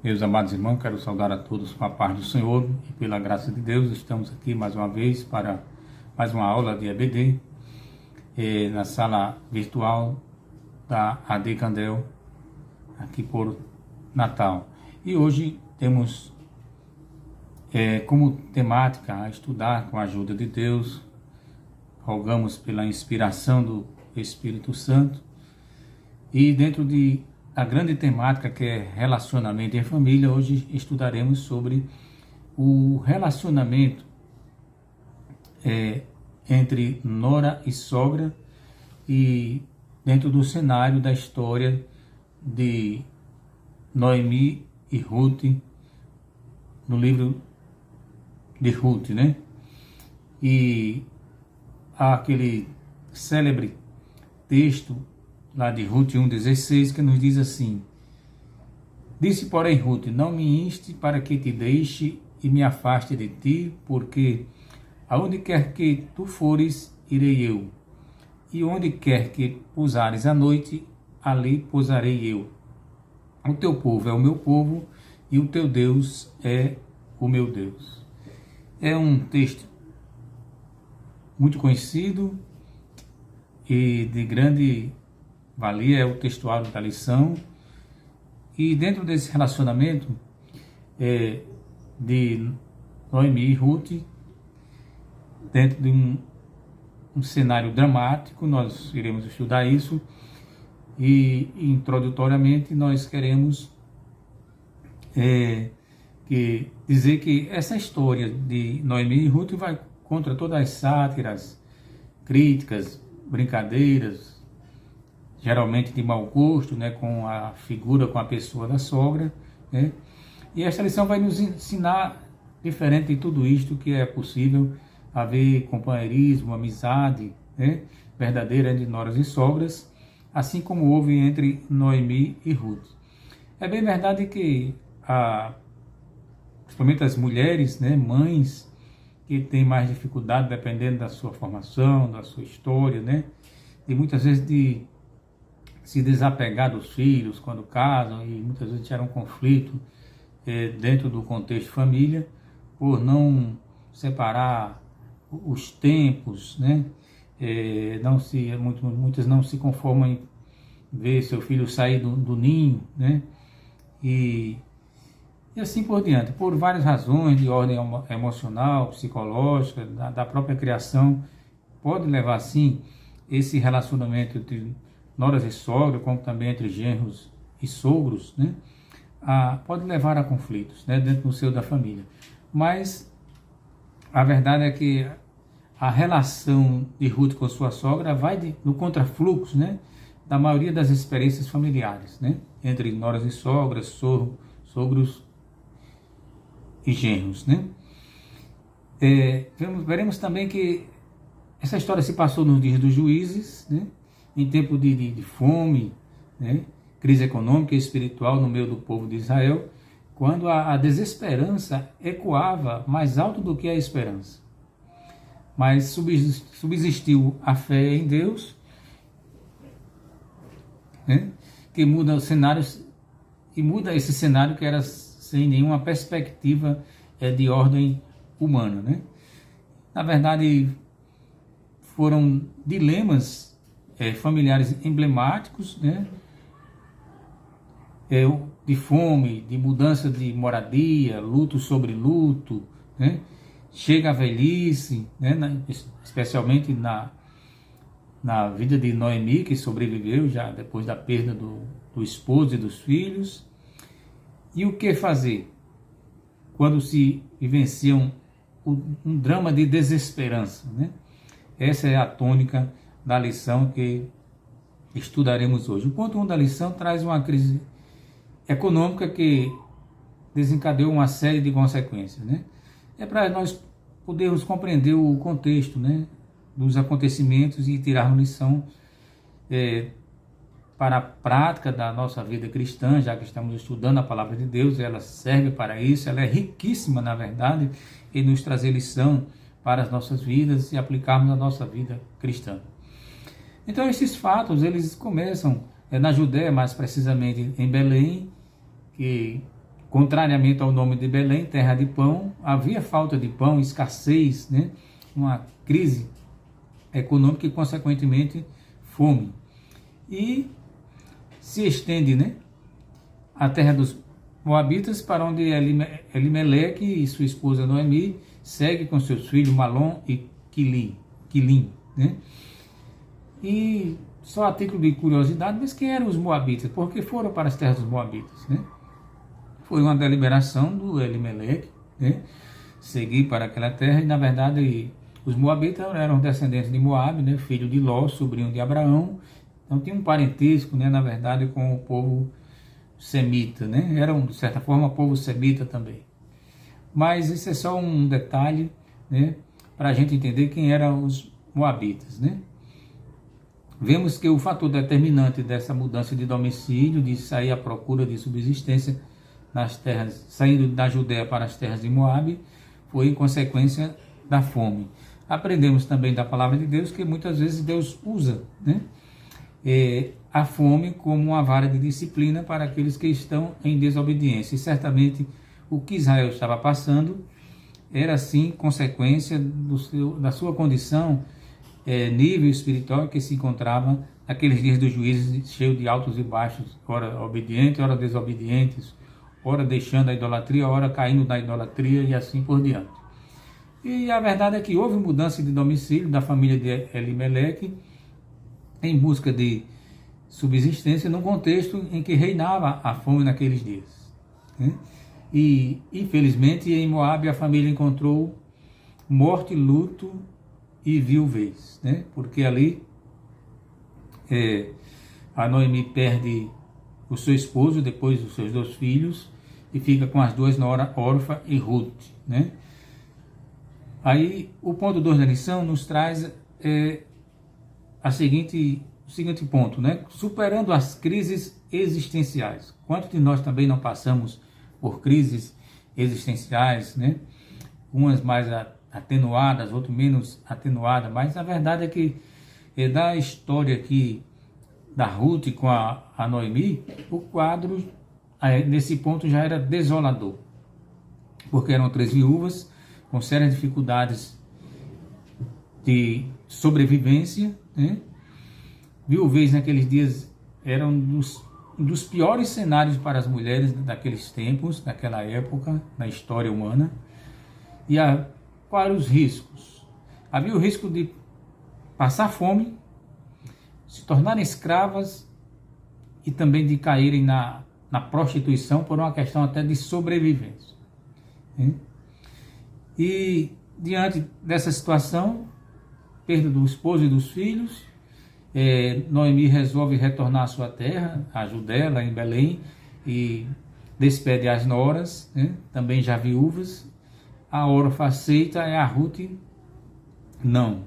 Meus amados irmãos, quero saudar a todos com a paz do Senhor e pela graça de Deus. Estamos aqui mais uma vez para mais uma aula de EBD na sala virtual da AD Candel, aqui por Natal. E hoje temos como temática a estudar com a ajuda de Deus. Rogamos pela inspiração do Espírito Santo e dentro a grande temática que é relacionamento em família, hoje estudaremos sobre o relacionamento entre nora e sogra e dentro do cenário da história de Noemi e Ruth, no livro de Ruth, né? E há aquele célebre texto lá de Ruth 1,16, que nos diz assim: disse, porém, Ruth, não me inste para que te deixe e me afaste de ti, porque aonde quer que tu fores, irei eu, e onde quer que pousares a noite, ali pousarei eu. O teu povo é o meu povo, e o teu Deus é o meu Deus. É um texto muito conhecido e de grande valia, é o textuário da lição. E dentro desse relacionamento de Noemi e Ruth, dentro de um cenário dramático, nós iremos estudar isso. E introdutoriamente nós queremos dizer que essa história de Noemi e Ruth vai contra todas as sátiras, críticas, brincadeiras, geralmente de mau gosto, né, com a figura, com a pessoa da sogra, né? E esta lição vai nos ensinar, diferente de tudo isto, que é possível haver companheirismo, amizade, né, verdadeira entre noras e sogras, assim como houve entre Noemi e Ruth. É bem verdade que, principalmente as mulheres, né, mães, que têm mais dificuldade, dependendo da sua formação, da sua história, né, e muitas vezes de se desapegar dos filhos quando casam, e muitas vezes gera um conflito dentro do contexto família, por não separar os tempos, né? Muitas não se conformam em ver seu filho sair do ninho, né? E assim por diante, por várias razões de ordem emocional, psicológica, da própria criação, pode levar sim esse relacionamento entre noras e sogra, como também entre genros e sogros, né? Pode levar a conflitos, né, dentro do seio da família. Mas a verdade é que a relação de Ruth com sua sogra vai no contrafluxo, né, da maioria das experiências familiares, né, entre noras e sogras, sogros e genros, né. Veremos também que essa história se passou nos dias dos juízes, né, em tempo de fome, né, crise econômica e espiritual no meio do povo de Israel, quando a desesperança ecoava mais alto do que a esperança. Mas subsistiu a fé em Deus, né, que muda os cenários, e muda esse cenário que era sem nenhuma perspectiva de ordem humana, né? Na verdade, foram dilemas familiares emblemáticos, né? De fome, de mudança de moradia, luto sobre luto, né? Chega a velhice, né? Especialmente na vida de Noemi, que sobreviveu já depois da perda do esposo e dos filhos. E o que fazer quando se vivenciam um drama de desesperança, né? Essa é a tônica da lição que estudaremos hoje. O ponto 1 da lição traz uma crise econômica que desencadeou uma série de consequências, né? É para nós podermos compreender o contexto, né, dos acontecimentos e tirarmos lição para a prática da nossa vida cristã, já que estamos estudando a palavra de Deus. Ela serve para isso, ela é riquíssima, na verdade, em nos trazer lição para as nossas vidas e aplicarmos na nossa vida cristã. Então esses fatos, eles começam na Judéia, mais precisamente em Belém, que contrariamente ao nome de Belém, terra de pão, havia falta de pão, escassez, né? Uma crise econômica e, consequentemente, fome. E se estende, né, a terra dos Moabitas, para onde Elimeleque e sua esposa Noemi segue com seus filhos Malom e Quilim, né? E só a título de curiosidade, mas quem eram os Moabitas? Por que foram para as terras dos Moabitas, né? Foi uma deliberação do Elimeleque, né, seguir para aquela terra, e na verdade os Moabitas eram descendentes de Moabe, né, filho de Ló, sobrinho de Abraão. Então tinha um parentesco, né, na verdade, com o povo semita, né? Eram, de certa forma, povo semita também. Mas isso é só um detalhe, né, para a gente entender quem eram os Moabitas, né? Vemos que o fator determinante dessa mudança de domicílio, de sair à procura de subsistência nas terras, saindo da Judéia para as terras de Moabe, foi em consequência da fome. Aprendemos também da palavra de Deus que muitas vezes Deus usa, né, a fome como uma vara de disciplina para aqueles que estão em desobediência. E certamente o que Israel estava passando era sim consequência da sua condição, nível espiritual que se encontrava naqueles dias dos juízes, cheio de altos e baixos, ora obedientes, ora desobedientes, ora deixando a idolatria, ora caindo na idolatria e assim por diante. E a verdade é que houve mudança de domicílio da família de Elimeleque em busca de subsistência num contexto em que reinava a fome naqueles dias, né? E infelizmente em Moabe a família encontrou morte, luto e viuvez, né? Porque ali a Noemi perde o seu esposo, depois os seus 2 filhos, e fica com as 2 noras, Orfa e Ruth, né? Aí o ponto 2 da lição nos traz o seguinte ponto, né? Superando as crises existenciais. Quantos de nós também não passamos por crises existenciais, né? Umas mais atenuadas, outras menos atenuadas, mas a verdade é que da história aqui da Ruth com a Noemi, o quadro nesse ponto já era desolador, porque eram 3 viúvas com sérias dificuldades de sobrevivência, né? Viuvez naqueles dias era um dos piores cenários para as mulheres daqueles tempos, daquela época, na história humana. E quais eram os riscos? Havia o risco de passar fome, se tornarem escravas e também de caírem na prostituição por uma questão até de sobrevivência, né? E diante dessa situação, perda do esposo e dos filhos, Noemi resolve retornar à sua terra, a Judéia, lá em Belém, e despede as noras, né, também já viúvas. A Orfa aceita, e a Ruth não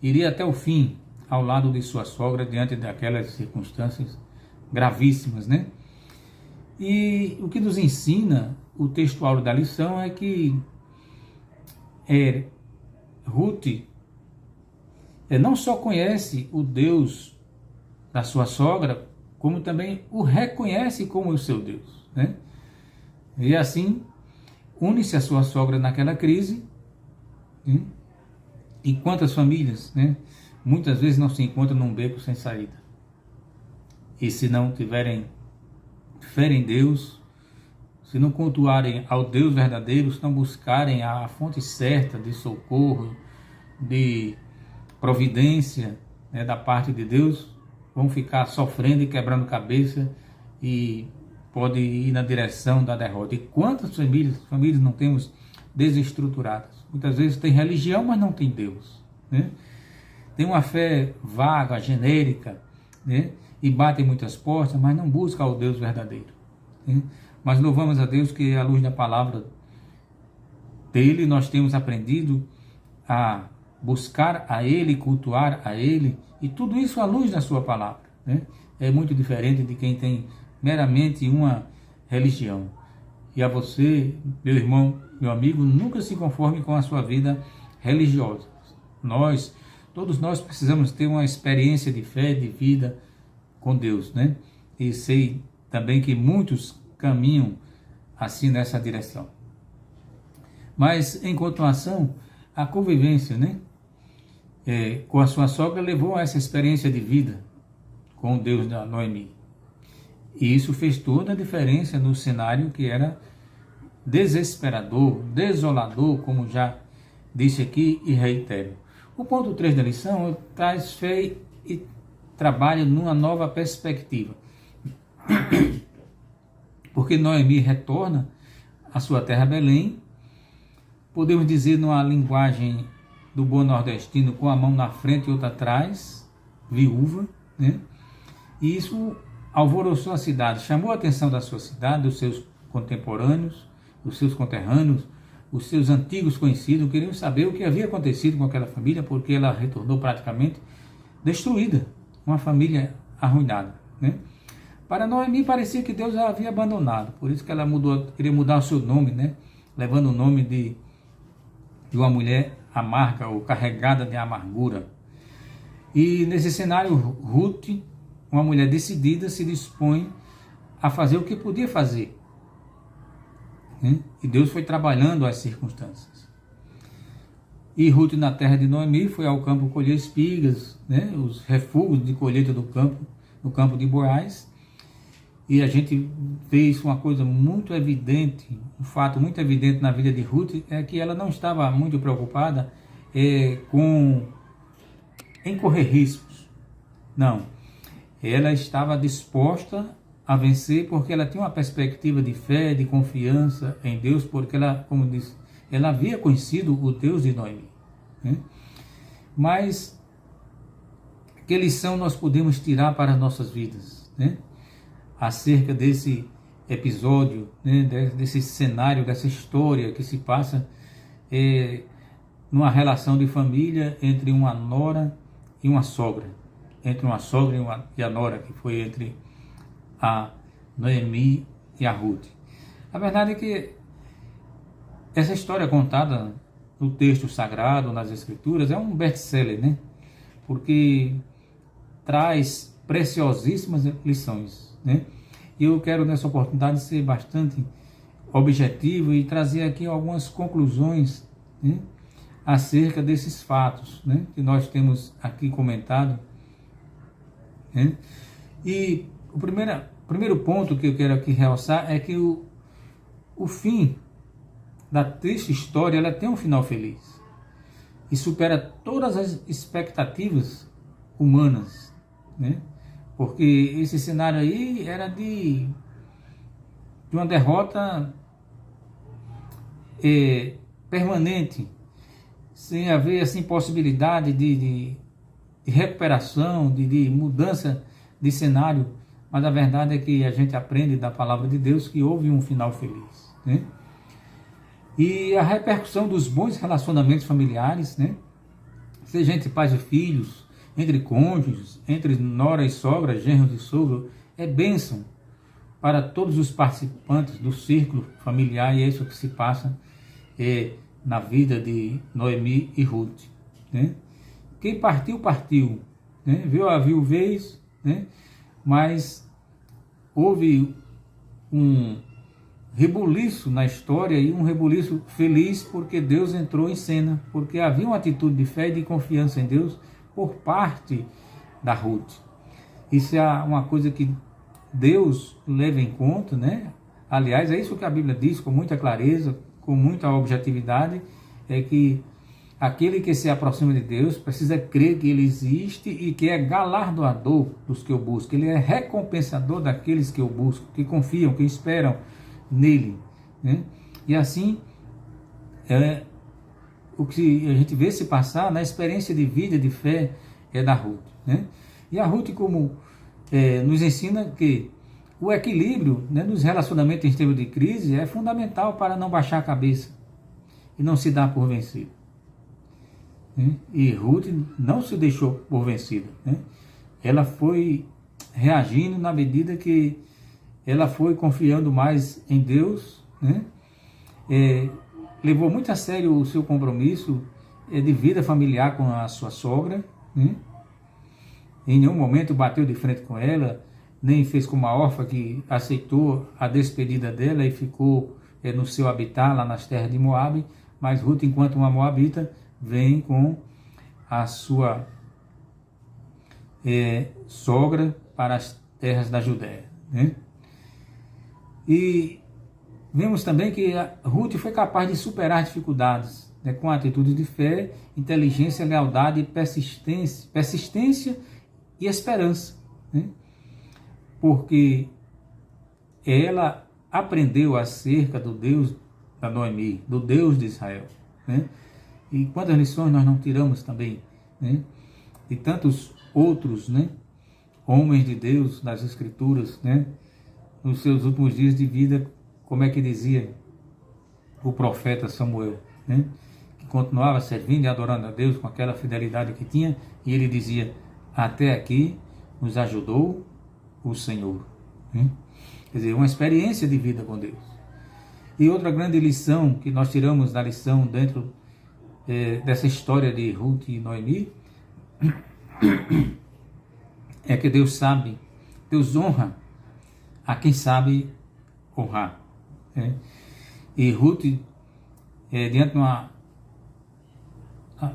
iria até o fim ao lado de sua sogra, diante daquelas circunstâncias gravíssimas, né? E o que nos ensina o textual da lição é que Ruth não só conhece o Deus da sua sogra, como também o reconhece como o seu Deus, né? E assim, une-se a sua sogra naquela crise, né? E quantas famílias, né, muitas vezes não se encontram num beco sem saída. E se não tiverem fé em Deus, se não cultuarem ao Deus verdadeiro, se não buscarem a fonte certa de socorro, de providência, né, da parte de Deus, vão ficar sofrendo e quebrando cabeça e pode ir na direção da derrota. E quantas famílias não temos desestruturadas? Muitas vezes tem religião, mas não tem Deus, né? Tem uma fé vaga, genérica, né? E bate em muitas portas, mas não busca o Deus verdadeiro, né? Mas louvamos a Deus que à luz da palavra dele nós temos aprendido a buscar a Ele, cultuar a Ele, e tudo isso à luz da sua palavra, né? É muito diferente de quem tem meramente uma religião. E a você, meu irmão, meu amigo, nunca se conforme com a sua vida religiosa. Todos nós precisamos ter uma experiência de fé, de vida com Deus, né? E sei também que muitos caminham assim nessa direção. Mas, em continuação, a convivência, né, com a sua sogra levou a essa experiência de vida com o Deus da Noemi. E isso fez toda a diferença no cenário que era desesperador, desolador, como já disse aqui e reitero. O ponto 3 da lição traz fé e trabalha numa nova perspectiva. Porque Noemi retorna à sua terra Belém, podemos dizer numa linguagem do bom nordestino, com a mão na frente e outra atrás, viúva, né? E isso alvoroçou a cidade, chamou a atenção da sua cidade, dos seus contemporâneos, dos seus conterrâneos, os seus antigos conhecidos, queriam saber o que havia acontecido com aquela família, porque ela retornou praticamente destruída, uma família arruinada, né? Para Noemi parecia que Deus a havia abandonado, por isso que ela queria mudar o seu nome, né? Levando o nome de uma mulher amarga ou carregada de amargura. E nesse cenário, Ruth, uma mulher decidida, se dispõe a fazer o que podia fazer, né? E Deus foi trabalhando as circunstâncias. E Ruth, na terra de Noemi, foi ao campo colher espigas, né? Os refugos de colheita do campo, no campo de Boaz. E a gente vê isso, uma coisa muito evidente, um fato muito evidente na vida de Ruth, é que ela não estava muito preocupada em correr riscos. Não. Ela estava disposta a vencer porque ela tinha uma perspectiva de fé, de confiança em Deus, porque ela, como disse, ela havia conhecido o Deus de Noemi, né? Mas que lição nós podemos tirar para as nossas vidas, né? Acerca desse episódio, né? Desse cenário, dessa história que se passa numa relação de família entre uma nora e uma sogra, entre uma sogra e a nora, que foi entre a Noemi e a Ruth. A verdade é que essa história contada no texto sagrado, nas escrituras, é um best-seller, né? Porque traz preciosíssimas lições, né? E eu quero nessa oportunidade ser bastante objetivo e trazer aqui algumas conclusões, né, acerca desses fatos, né, que nós temos aqui comentado, né? E o primeiro ponto que eu quero aqui realçar é que o fim da triste história, ela tem um final feliz e supera todas as expectativas humanas, né? Porque esse cenário aí era de uma derrota permanente, sem haver assim possibilidade de recuperação, de mudança de cenário. Mas a verdade é que a gente aprende da palavra de Deus que houve um final feliz, né? E a repercussão dos bons relacionamentos familiares, né? Seja entre pais e filhos, entre cônjuges, entre nora e sogra, genros e sogro, é bênção para todos os participantes do círculo familiar, e é isso que se passa na vida de Noemi e Ruth, né? Quem partiu, partiu, né? Viu a viuvez, né? Mas houve um rebuliço na história e um rebuliço feliz porque Deus entrou em cena, porque havia uma atitude de fé e de confiança em Deus por parte da Ruth. Isso é uma coisa que Deus leva em conta, né? Aliás, é isso que a Bíblia diz com muita clareza, com muita objetividade, é que aquele que se aproxima de Deus precisa crer que Ele existe e que é galardoador dos que o buscam. Ele é recompensador daqueles que o buscam, que confiam, que esperam nele, né? E assim o que a gente vê se passar na experiência de vida, de fé, é da Ruth, né? E a Ruth, como nos ensina que o equilíbrio, né, nos relacionamentos em tempos de crise é fundamental para não baixar a cabeça e não se dar por vencido, né? E Ruth não se deixou por vencida, né? Ela foi reagindo na medida que ela foi confiando mais em Deus, né? Levou muito a sério o seu compromisso de vida familiar com a sua sogra, né? Em nenhum momento bateu de frente com ela, nem fez como a órfã que aceitou a despedida dela e ficou no seu habitat lá nas terras de Moabe, mas Ruth, enquanto uma moabita, vem com a sua sogra para as terras da Judéia, né? E vemos também que Ruth foi capaz de superar dificuldades, né, com atitudes de fé, inteligência, lealdade, persistência e esperança, né? Porque ela aprendeu acerca do Deus da Noemi, do Deus de Israel, né? E quantas lições nós não tiramos também, né? E tantos outros, né, homens de Deus das Escrituras, né, nos seus últimos dias de vida, como é que dizia o profeta Samuel, né, que continuava servindo e adorando a Deus com aquela fidelidade que tinha, e ele dizia: até aqui nos ajudou o Senhor, né? Quer dizer, uma experiência de vida com Deus. E outra grande lição que nós tiramos da lição dentro dessa história de Ruth e Noemi é que Deus honra a quem sabe honrar, né? E Ruth, diante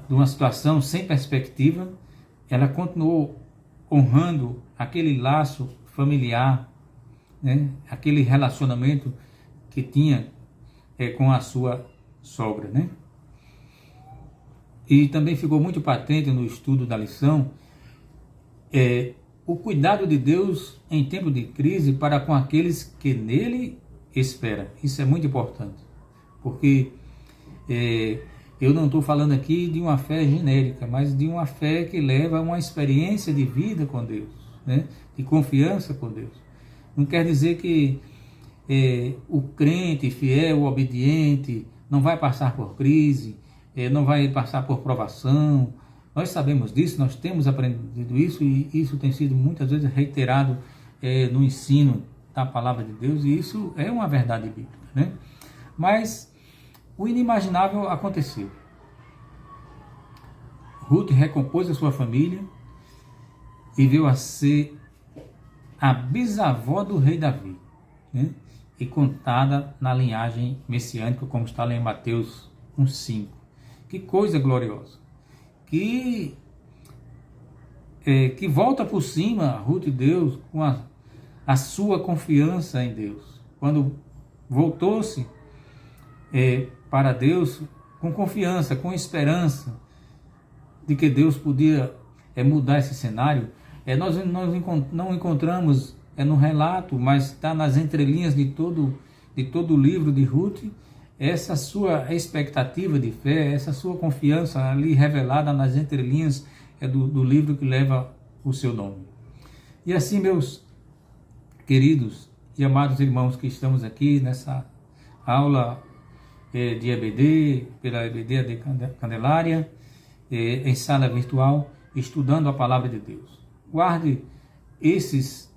de uma situação sem perspectiva, ela continuou honrando aquele laço familiar, né? Aquele relacionamento que tinha com a sua sogra, né? E também ficou muito patente no estudo da lição o cuidado de Deus em tempo de crise para com aqueles que nele esperam. Isso é muito importante, porque eu não estou falando aqui de uma fé genérica, mas de uma fé que leva a uma experiência de vida com Deus, né? De confiança com Deus. Não quer dizer que o crente fiel, o obediente, não vai passar por crise, não vai passar por provação. Nós sabemos disso, nós temos aprendido isso, e isso tem sido muitas vezes reiterado no ensino da palavra de Deus, e isso é uma verdade bíblica, né? Mas o inimaginável aconteceu. Ruth recompôs a sua família e veio a ser a bisavó do rei Davi, né? E contada na linhagem messiânica, como está lá em Mateus 1,5. Que coisa gloriosa! Que volta por cima Ruth e Deus com a sua confiança em Deus. Quando voltou-se para Deus com confiança, com esperança de que Deus podia mudar esse cenário, nós não encontramos no relato, mas está nas entrelinhas de todo o livro de Ruth, essa sua expectativa de fé, essa sua confiança ali revelada nas entrelinhas do livro que leva o seu nome. E assim, meus queridos e amados irmãos que estamos aqui nessa aula de EBD, pela EBD de Candelária, em sala virtual, estudando a palavra de Deus. Guarde esses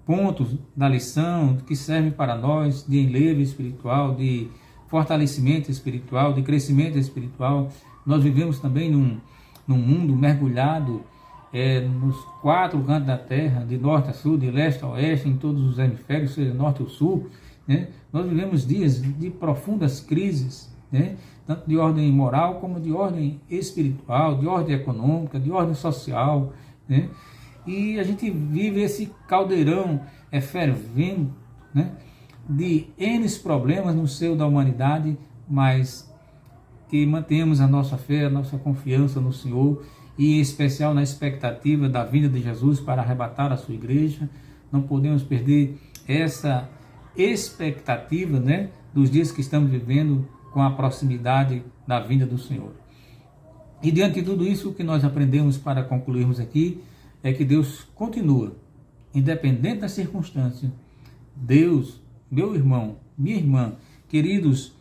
pontos da lição que servem para nós de enlevo espiritual, de fortalecimento espiritual, de crescimento espiritual. Nós vivemos também num mundo mergulhado nos 4 cantos da terra, de norte a sul, de leste a oeste, em todos os hemisférios, seja norte ou sul, né? Nós vivemos dias de profundas crises, né? Tanto de ordem moral como de ordem espiritual, de ordem econômica, de ordem social, né? E a gente vive esse caldeirão fervendo, né, de N problemas no seio da humanidade, mas que mantenhamos a nossa fé, a nossa confiança no Senhor, e em especial na expectativa da vinda de Jesus para arrebatar a sua igreja. Não podemos perder essa expectativa, né, dos dias que estamos vivendo com a proximidade da vinda do Senhor. E diante de tudo isso, o que nós aprendemos para concluirmos aqui é que Deus continua, independente da circunstância. Deus, meu irmão, minha irmã, queridos